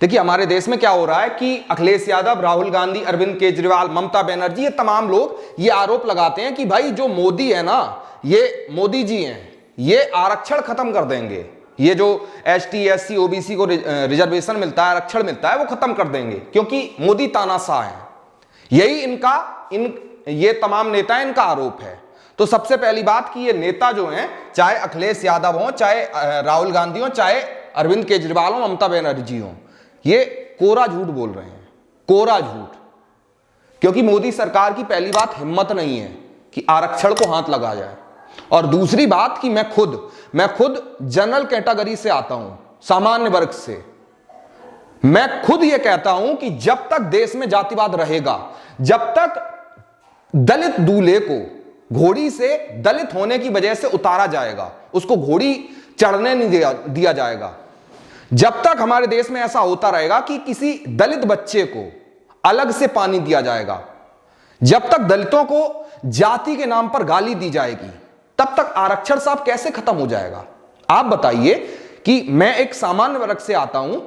देखिए हमारे देश में क्या हो रहा है कि अखिलेश यादव, राहुल गांधी, अरविंद केजरीवाल, ममता बनर्जी, ये तमाम लोग ये आरोप लगाते हैं कि भाई जो मोदी है ना, ये मोदी जी हैं, ये आरक्षण खत्म कर देंगे। ये जो एसटी, एससी, ओबीसी को रिजर्वेशन मिलता है, आरक्षण मिलता है, वो खत्म कर देंगे क्योंकि मोदी तानाशाह है। यही ये तमाम नेता हैं, इनका आरोप है। तो सबसे पहली बात कि ये नेता जो हैं, चाहे अखिलेश यादव हो, चाहे राहुल गांधी हो, चाहे अरविंद केजरीवाल हो, ममता बनर्जी हो, ये कोरा झूठ बोल रहे हैं, कोरा झूठ। क्योंकि मोदी सरकार की पहली बात हिम्मत नहीं है कि आरक्षण को हाथ लगा जाए, और दूसरी बात कि मैं खुद जनरल कैटेगरी से आता हूं, सामान्य वर्ग से। मैं खुद ये कहता हूं कि जब तक देश में जातिवाद रहेगा, जब तक दलित दूल्हे को घोड़ी से दलित होने की वजह से उतारा जाएगा, उसको घोड़ी चढ़ने नहीं दिया जाएगा, जब तक हमारे देश में ऐसा होता रहेगा कि किसी दलित बच्चे को अलग से पानी दिया जाएगा, जब तक दलितों को जाति के नाम पर गाली दी जाएगी, तब तक आरक्षण साहब कैसे खत्म हो जाएगा? आप बताइए कि मैं एक सामान्य वर्ग से आता हूं,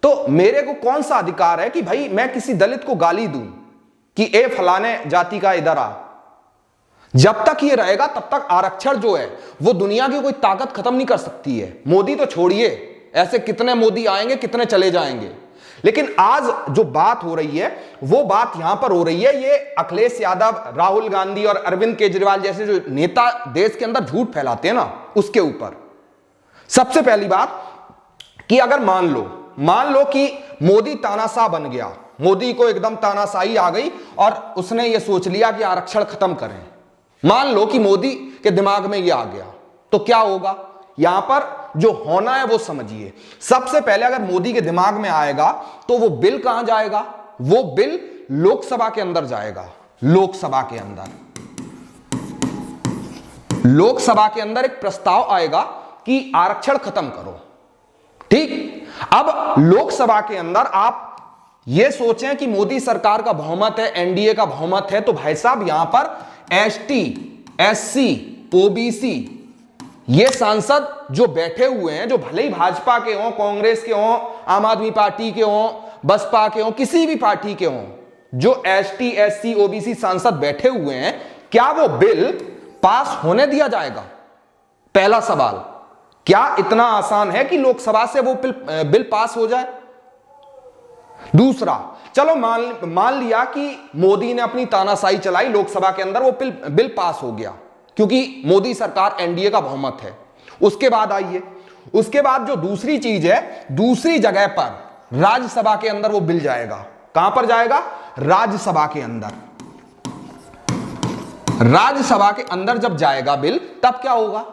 तो मेरे को कौन सा अधिकार है कि भाई मैं किसी दलित को गाली दूं कि ए फलाने जाति का इधर आ? जब तक ये रहेगा तब तक आरक्षण जो है वो दुनिया की कोई ताकत खत्म नहीं कर सकती है। मोदी तो छोड़िए, ऐसे कितने मोदी आएंगे, कितने चले जाएंगे, लेकिन आज जो बात हो रही है वो बात यहां पर हो रही है, ये अखिलेश यादव, राहुल गांधी और अरविंद केजरीवाल जैसे जो नेता देश के अंदर झूठ फैलाते हैं ना, उसके ऊपर। सबसे पहली बात कि अगर मान लो कि मोदी तानाशाह बन गया, मोदी को एकदम तानाशाही आ गई और उसने ये सोच लिया कि आरक्षण खत्म करें, मान लो कि मोदी के दिमाग में ये आ गया, तो क्या होगा? यहां पर जो होना है वो समझिए। सबसे पहले अगर मोदी के दिमाग में आएगा तो वो बिल कहां जाएगा? वो बिल लोकसभा के अंदर जाएगा। लोकसभा के अंदर एक प्रस्ताव आएगा कि आरक्षण खत्म करो। ठीक, अब लोकसभा के अंदर आप ये सोचें कि मोदी सरकार का बहुमत है, एनडीए का बहुमत है, तो भाई साहब यहां पर एसटी, एससी, ओबीसी ये सांसद जो बैठे हुए हैं, जो भले ही भाजपा के हों, कांग्रेस के हों, आम आदमी पार्टी के हों, बसपा के हों, किसी भी पार्टी के हों, जो एसटी, एससी, ओबीसी सांसद बैठे हुए हैं, क्या वो बिल पास होने दिया जाएगा? पहला सवाल, क्या इतना आसान है कि लोकसभा से वो बिल पास हो जाए? दूसरा, चलो मान लिया कि मोदी ने अपनी तानाशाही चलाई, लोकसभा के अंदर वो बिल पास हो गया क्योंकि मोदी सरकार एनडीए का बहुमत है। उसके बाद आइए, उसके बाद जो दूसरी चीज है, दूसरी जगह पर राज्यसभा के अंदर वो बिल जाएगा। कहां पर जाएगा? राज्यसभा के अंदर। राज्यसभा के अंदर जब जाएगा बिल, तब क्या होगा?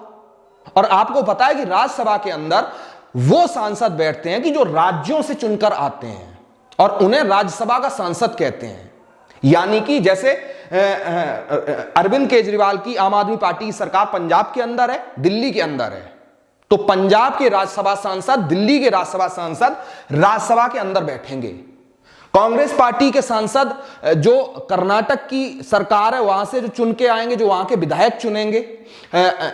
और आपको पता है कि राज्यसभा के अंदर वो सांसद बैठते हैं कि जो राज्यों से चुनकर आते हैं और उन्हें राज्यसभा का सांसद कहते हैं। यानी कि जैसे अरविंद केजरीवाल की आम आदमी पार्टी की सरकार पंजाब के अंदर है, दिल्ली के अंदर है, तो पंजाब के राज्यसभा सांसद, दिल्ली के राज्यसभा सांसद राज्यसभा के अंदर बैठेंगे। कांग्रेस पार्टी के सांसद जो कर्नाटक की सरकार है वहां से जो चुन के आएंगे, जो वहां के विधायक चुनेंगे,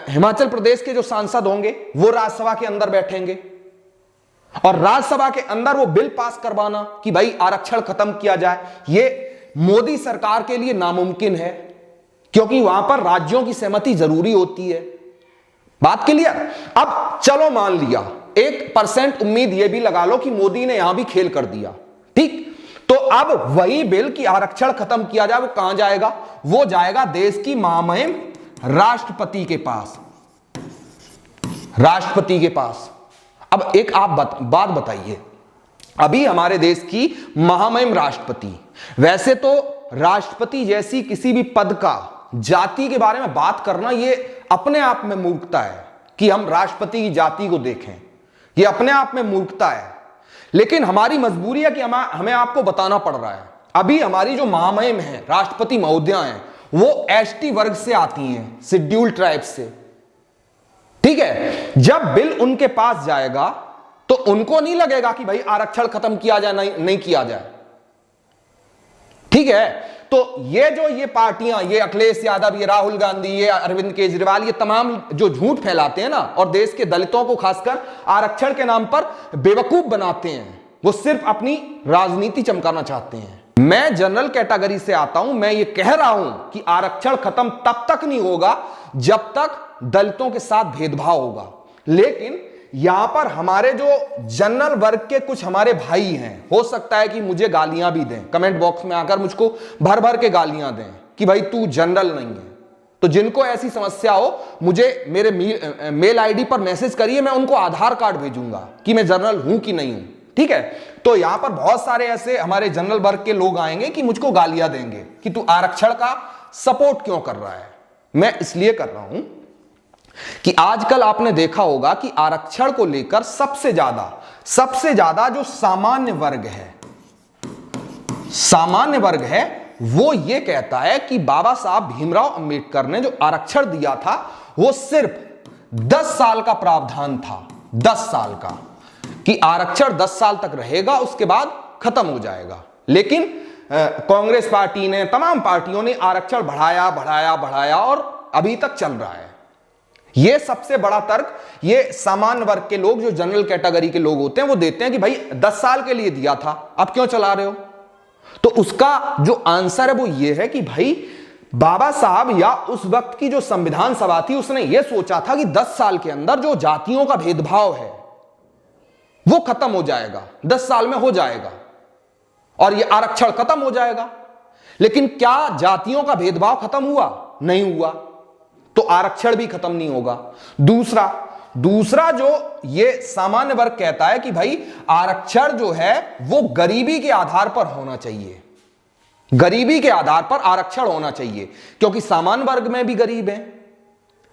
हिमाचल प्रदेश के जो सांसद होंगे वो राज्यसभा के अंदर बैठेंगे, और राज्यसभा के अंदर वो बिल पास करवाना कि भाई आरक्षण खत्म किया जाए, ये मोदी सरकार के लिए नामुमकिन है क्योंकि वहां पर राज्यों की सहमति जरूरी होती है। बात क्लियर? अब चलो मान लिया 1% उम्मीद यह भी लगा लो कि मोदी ने यहां भी खेल कर दिया, ठीक, तो अब वही बिल कि आरक्षण खत्म किया जाए वो कहां जाएगा? वो जाएगा देश की महामहिम राष्ट्रपति के पास। राष्ट्रपति के पास। अब एक आप बात बताइए, अभी हमारे देश की महामहिम राष्ट्रपति, वैसे तो राष्ट्रपति जैसी किसी भी पद का जाति के बारे में बात करना ये अपने आप में मूर्खता है कि हम राष्ट्रपति की जाति को देखें, ये अपने आप में मूर्खता है। लेकिन हमारी मजबूरी है कि हमें आपको बताना पड़ रहा है। अभी हमारी जो महामहिम है, राष्ट्रपति महोदया हैं, वो एसटी वर्ग से आती हैं, शेड्यूल ट्राइब से, ठीक है। जब बिल उनके पास जाएगा तो उनको नहीं लगेगा कि भाई आरक्षण खत्म किया जाए, नहीं किया जाए, ठीक है। तो ये पार्टियां, ये अखिलेश यादव, ये राहुल गांधी, ये अरविंद केजरीवाल, ये तमाम जो झूठ फैलाते हैं ना और देश के दलितों को खासकर आरक्षण के नाम पर बेवकूफ बनाते हैं, वो सिर्फ अपनी राजनीति चमकाना चाहते हैं। मैं जनरल कैटेगरी से आता हूं, मैं ये कह रहा हूं कि आरक्षण खत्म तब तक नहीं होगा जब तक दलितों के साथ भेदभाव होगा। लेकिन यहां पर हमारे जो जनरल वर्ग के कुछ हमारे भाई हैं, हो सकता है कि मुझे गालियां भी दें, कमेंट बॉक्स में आकर मुझको भर भर के गालियां दें कि भाई तू जनरल नहीं है। तो जिनको ऐसी समस्या हो, मुझे मेरे मेल आईडी पर मैसेज करिए, मैं उनको आधार कार्ड भेजूंगा कि मैं जनरल हूं कि नहीं हूं, ठीक है। तो यहां पर बहुत सारे ऐसे हमारे जनरल वर्ग के लोग आएंगे कि मुझको गालियां देंगे कि तू आरक्षण का सपोर्ट क्यों कर रहा है। मैं इसलिए कर रहा हूं कि आजकल आपने देखा होगा कि आरक्षण को लेकर सबसे ज्यादा जो सामान्य वर्ग है वो ये कहता है कि बाबा साहब भीमराव अंबेडकर ने जो आरक्षण दिया था वो सिर्फ 10 साल का प्रावधान था, 10 साल का, कि आरक्षण 10 साल तक रहेगा, उसके बाद खत्म हो जाएगा। लेकिन कांग्रेस पार्टी ने, तमाम पार्टियों ने आरक्षण बढ़ाया और अभी तक चल रहा है। यह सबसे बड़ा तर्क ये सामान्य वर्ग के लोग, जो जनरल कैटेगरी के लोग होते हैं, वो देते हैं कि भाई 10 साल के लिए दिया था, अब क्यों चला रहे हो। तो उसका जो आंसर है वो ये है कि भाई बाबा साहब या उस वक्त की जो संविधान सभा थी, उसने ये सोचा था कि 10 साल के अंदर जो जातियों का भेदभाव है वो खत्म हो जाएगा, 10 साल में हो जाएगा और ये आरक्षण खत्म हो जाएगा। लेकिन क्या जातियों का भेदभाव खत्म हुआ? नहीं हुआ, तो आरक्षण भी खत्म नहीं होगा। दूसरा जो ये सामान्य वर्ग कहता है कि भाई आरक्षण जो है वो गरीबी के आधार पर होना चाहिए, गरीबी के आधार पर आरक्षण होना चाहिए, क्योंकि सामान्य वर्ग में भी गरीब हैं।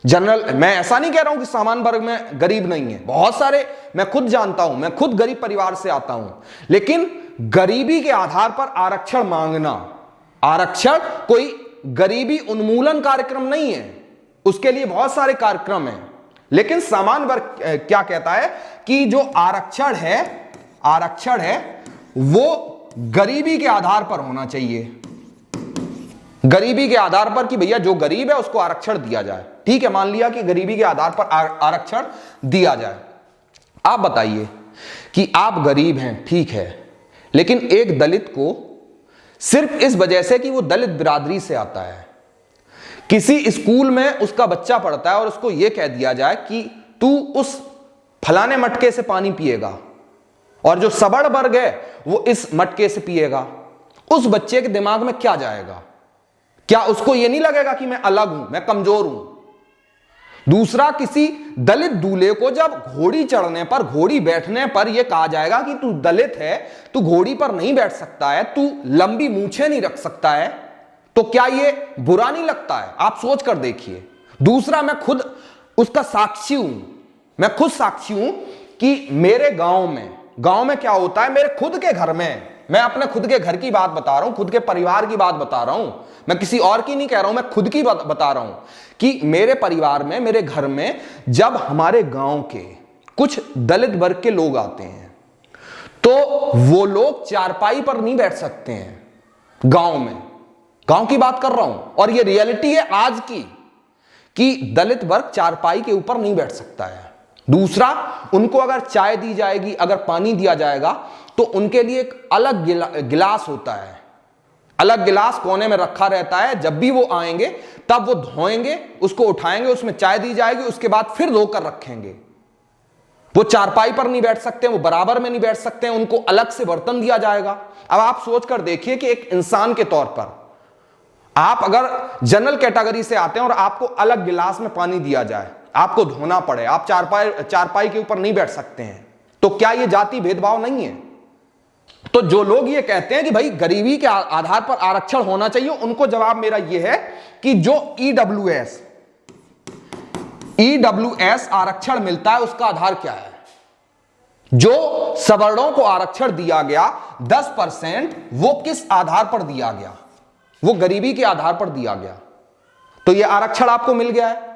जनरल, मैं ऐसा नहीं कह रहा हूं कि सामान्य वर्ग में गरीब नहीं है, बहुत सारे, मैं खुद जानता हूं, मैं खुद गरीब परिवार से आता हूं। लेकिन गरीबी के आधार पर आरक्षण मांगना, आरक्षण कोई गरीबी उन्मूलन कार्यक्रम नहीं है, उसके लिए बहुत सारे कार्यक्रम हैं। लेकिन सामान्य वर्ग क्या कहता है कि जो आरक्षण है वो गरीबी के आधार पर होना चाहिए, गरीबी के आधार पर, कि भैया जो गरीब है उसको आरक्षण दिया जाए। ठीक है, मान लिया कि गरीबी के आधार पर आरक्षण दिया जाए। आप बताइए कि आप गरीब हैं, ठीक है, लेकिन एक दलित को सिर्फ इस वजह से कि वो दलित बिरादरी से आता है, किसी स्कूल में उसका बच्चा पढ़ता है और उसको यह कह दिया जाए कि तू उस फलाने मटके से पानी पिएगा और जो सबड़ वर्ग है वो इस मटके से पिएगा, उस बच्चे के दिमाग में क्या जाएगा? क्या उसको यह नहीं लगेगा कि मैं अलग हूं, मैं कमजोर हूं? दूसरा, किसी दलित दूल्हे को जब घोड़ी चढ़ने पर, घोड़ी बैठने पर यह कहा जाएगा कि तू दलित है, तू घोड़ी पर नहीं बैठ सकता है, तू लंबी मूछें नहीं रख सकता है, तो क्या यह बुरा नहीं लगता है? आप सोच कर देखिए। दूसरा, मैं खुद उसका साक्षी हूं, मैं खुद साक्षी हूं कि मेरे गांव में क्या होता है, मेरे खुद के घर में, मैं अपने खुद के घर की बात बता रहा हूं, खुद के परिवार की बात बता रहा हूं, मैं किसी और की नहीं कह रहा हूं, मैं खुद की बात बता रहा हूं कि मेरे परिवार में, मेरे घर में जब हमारे गांव के कुछ दलित वर्ग के लोग आते हैं तो वो लोग चारपाई पर नहीं बैठ सकते हैं। गांव की बात कर रहा हूं, और ये रियलिटी है आज की कि दलित वर्ग चारपाई के ऊपर नहीं बैठ सकता है। दूसरा, उनको अगर चाय दी जाएगी, अगर पानी दिया जाएगा, तो उनके लिए एक अलग गिलास होता है, अलग गिलास कोने में रखा रहता है। जब भी वो आएंगे तब वो धोएंगे, उसको उठाएंगे, उसमें चाय दी जाएगी, उसके बाद फिर धोकर रखेंगे। वो चारपाई पर नहीं बैठ सकते, वो बराबर में नहीं बैठ सकते, उनको अलग से बर्तन दिया जाएगा। अब आप सोच कर देखिए कि एक इंसान के तौर पर आप अगर जनरल कैटेगरी से आते हैं और आपको अलग गिलास में पानी दिया जाए, आपको धोना पड़े, आप चारपाई के ऊपर नहीं बैठ सकते हैं, तो क्या यह जाति भेदभाव नहीं है? तो जो लोग ये कहते हैं कि भाई गरीबी के आधार पर आरक्षण होना चाहिए, उनको जवाब मेरा यह है कि जो ईडब्ल्यूएस आरक्षण मिलता है उसका आधार क्या है? जो सवर्णों को आरक्षण दिया गया 10%, वो किस आधार पर दिया गया? वो गरीबी के आधार पर दिया गया। तो ये आरक्षण आपको मिल गया है।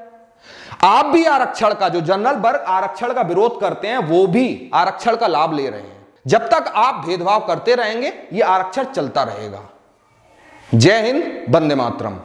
आप भी आरक्षण का, जो जनरल वर्ग आरक्षण का विरोध करते हैं, वो भी आरक्षण का लाभ ले रहे हैं। जब तक आप भेदभाव करते रहेंगे, ये आरक्षण चलता रहेगा। जय हिंद, वंदे मातरम।